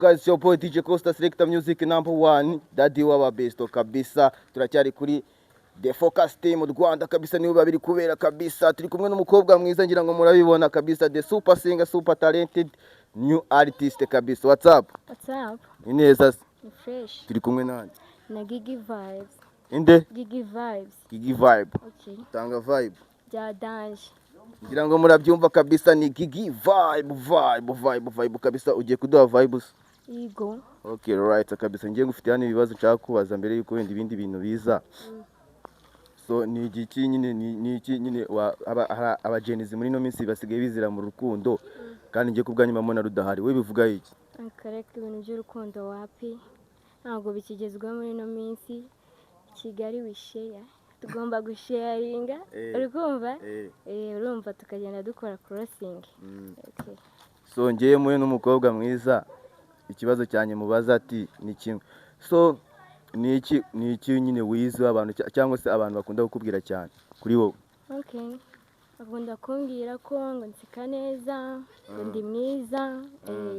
Guys, your boy DJ Costa Selector Music #1 Daddy waba besto kabisa. Turacyari kuri The Focus Team mu Rwanda kabisa, nibo babiri kubera kabisa. Turi kumwe n'umukobwa mwiza ngira ngo murabibona kabisa, the super singer, super talented new artist kabisa. What's up? What's up? Ineza. Fresh. Turi kumwe nande? Na Gigi vibes. Inde? Gigi vibes. Gigi vibe. Okay. Tanga vibe. Ja dance. Ngira ngo murabyumva kabisa, ni Gigi vibe kabisa. Ugiye kuduha vibes? Ego. Okay, right kabisa. Ngiye ngufite hano ibibazo nshaka kubaza mbere yuko wenda ibindi bintu biza. So ni igiki nyine abagenizi muri no minsi basigaye bizira mu rukundo kandi ngiye kubwanyuma mbona rudahari. We bivuga iki? Correct, ibintu by'urukundo wapi ntabwo bikigezweho muri no minsi. Kigali wishare, tugomba gusharinga, urikumva? Urumva tukagenda dukora crossing. Okay. So ngiye muye n'umukobwa mwiza, ikibazo cyanye mubaza ati ni kimwe. So ni iki nyine wize abantu cyangwa se abantu bakunda kukubwira cyane kuri wowe? Okay. Akunda kumbwira ko ngo nsika neza, ngo ndi mwiza,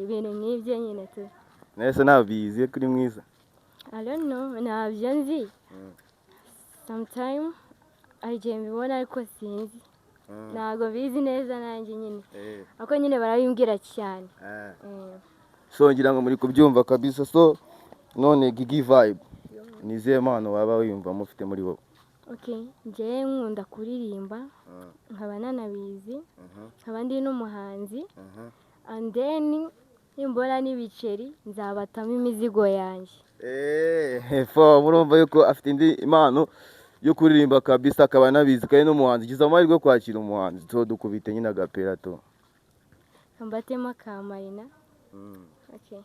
ibintu nk'ibyo nyine tu. Nese nabizi kuri mwiza? I don't know, ntabyo nzi. Sometimes agiye mbibona ariko sinzi. Ntabwo bizi neza nanjye nyine. Ako nyine barabimbwira cyane. So ngira ngo muri kubyumva kabisa. So none Gigi vibe nizihe mpano waba wiyumva mufite muri wowe? Okay, nje nkunda kuririmba, nkaba nanabizi, nkaba ndi n'umuhanzi, and then nimbona n'ibiceri nzabatamo imizigo yanjye. Murumva yuko afite indi impano yo kuririmba kabisa, akaba nabizi kandi n'umuhanzi. Giza amahirwe kwakira umuhanzi, to dukubite nyine agapera to. Kambatema kamarina. Okay.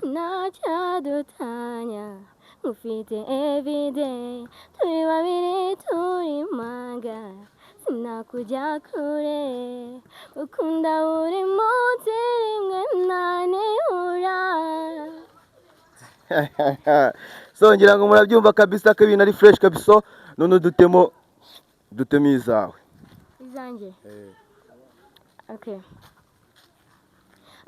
Nacyadutanya ufite everyday, turi babiri turi manga, sinakujya kure, ukunda buri munsi rimwe nanihura. So ngira ngo murabyumva kabisa ko ibintu ari fresh kabisa. None dutemo izawe. Izanjye? Okay.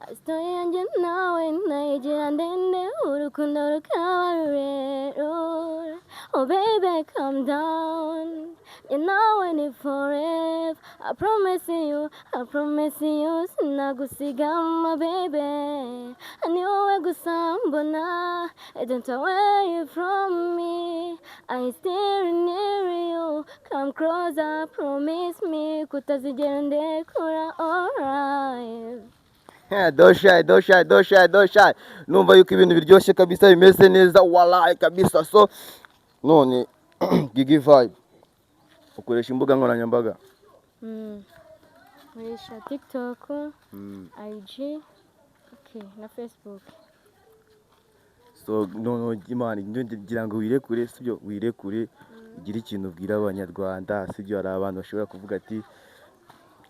Story yanjye nawe nayigira ndende, urukundo rukaba rurerure. Oh baby calm down, you know I need forever. I promise you, sinagusiga my baby. Ni wowe gusa mbona, don't away from me. I still near you, come closer, promise me, kutazigera ndekura, alright. Don't shy. Numva yuko ibintu biryoshye kabisa, bimeze neza wallahi kabisa. So none Gigi vibe ukoresha imbuga nkoranyambaga? Nkoresha TikTok, IG, okay, na Facebook. So no imana ngira ngo wirekure, sibyo? Wirekure ugira ikintu ubwira abanyarwanda, sibyo? Hari abantu bashobora kuvuga ati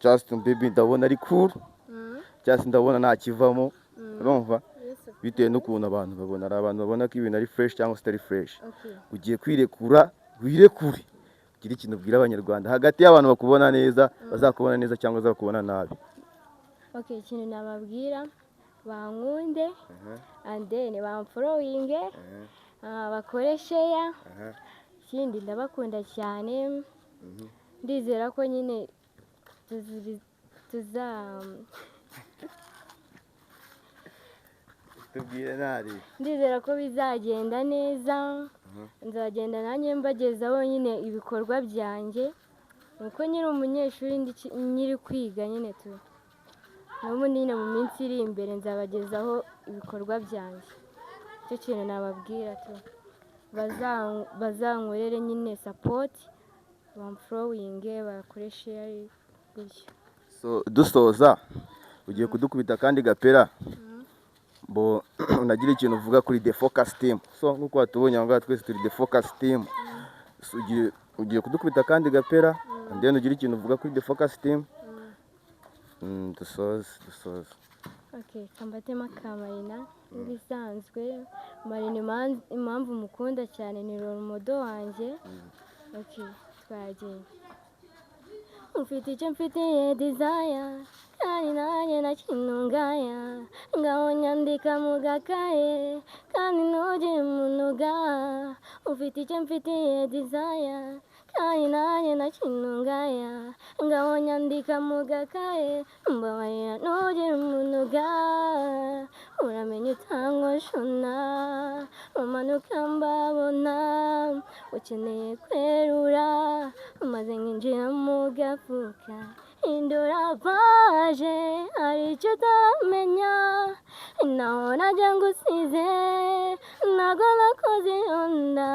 just baby ndabona ari cool, cyase ndabona nta kivamo, urumva? Bitewe n'ukuntu abantu babona, ari abantu babona ko ibintu ari fresh cyangwa se ari fresh. Ugiye kwirekura, wirekure ugira ikintu ubwira abanyarwanda hagati y'abantu bakubona neza, bazakubona neza cyangwa bazakubona nabi. Okay, ikintu nababwira bankunde, and then bamfollowing, bakore share. Ikindi ndabakunda cyane, ndizera ko nyine tubwire nari ndizera ko bizagenda neza. Nzagenda nanjye mbagezaho nyine ibikorwa byanjye, nuko nyiri umunyeshuri nyiri kwiga nyine tu. N'ubundi nyine mu minsi iri imbere nzabagezaho ibikorwa byanjye. Icyo kintu nababwira tu, bazankorere nyine support, bamfollowing, bakore share gutyo. So dusoza ugiye kudukubita kandi gapera, bo unagira ikintu uvuga kuri The Focus Team. So nkuko watubonye ngo twese turi The Focus Team. So ugiye kudukubita kandi gapera, and then ugira ikintu uvuga kuri The Focus Team. Dusoza. Okay, kambatema kamarina ibisanzwe. Marina impamvu mukunda cyane ni role model wanjye. Okay, twagiye. Ufite icyo mfitiye desire, kandi nanjye nta kintu ngaya ngaho nyandika mu gakaye kandi ntugire umuntu ugaya ufite icyo mfitiye desire kandi nanjye nta kintu ngaya ngaho nyandika mu gakaye mbabarira ntugire umuntu ugaya uramenye utankoshona umanuka mbabona ukeneye kwerura maze nkinjira mu gafuka indura paje hari icyo utamenya naho najya ngusize ntago nakoze onda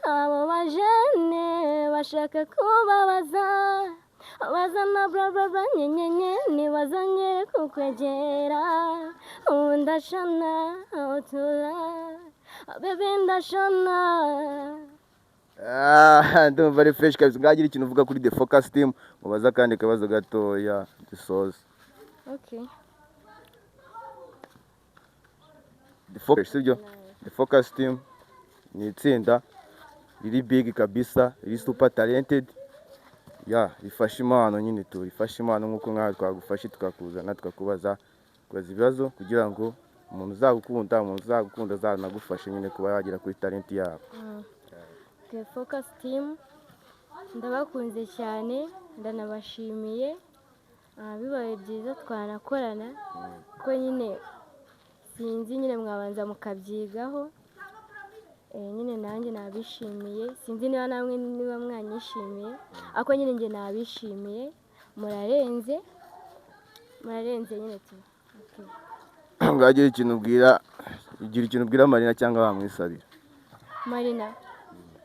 abo bajene bashaka kubabaza bazana bla bla bla nyenyenye ntibazongere kukwegera ubu ndashona utura bebe ndashona. Ndumva ari fresh kabisa. Ngagira ikintu uvuga kuri The Focus Team, mubaza kandi kabazo gatoya dusoza. Okay. The Focus sibyo? The Focus Team ni itsinda riri big kabisa, riri super talented. Rifasha impano nyine tu, rifasha impano nkuko nkawe twagufashe tukakuzana tukakubaza ibibazo kugira ngo umuntu uzagukunda azanagufashe nyine kuba yagera kuri talent yabo. The Focus Team ndabakunze cyane ndanabashimiye bibaye byiza twanakorana ko nyine sinzi nyine mwabanza mukabyigaho nyine nanjye nabishimiye sinzi niba namwe niba mwanyishimiye ako nyine njye nabishimiye murarenze nyine tu. Ngagira ikintu ubwira Marina cyangwa bamwisabira.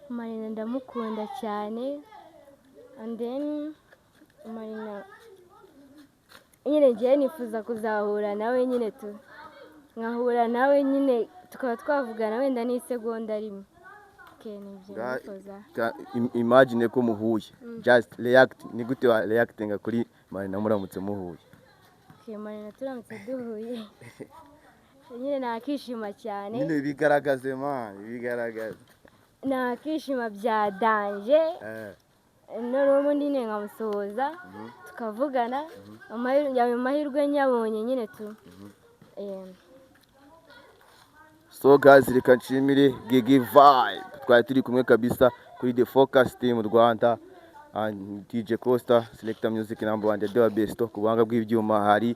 Marina ndamukunda cyane and then Marina nyine ngiye nifuza kuzahura nawe nyine tu nkahura nawe nyine tukaba twavugana wenda n'isegonda rimwe. Imagine ko muhuye just react ni gute wa reactinga kuri Marina muramutse muhuye. Marina turamutse duhuye nyine nakishima cyane nyine bigaragaze nakishima bya danje n'ubundi nyine nkamusohoza tukavugana amahirwe nyabonye nyine tu. So guys, reka nshimire Gigi Vibe twari turi kumwe kabisa kuri The Focus Team Rwanda and DJ Costa Selector Music number 1 the best ku buhanga bw'ibyuma hari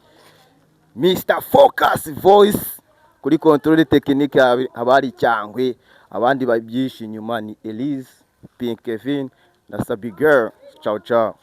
Mr Focus Voice kuri control technique habari cyangwe abandi babyisha inyuma ni Elise Pink Kevin na Sabi Girl. Ciao ciao.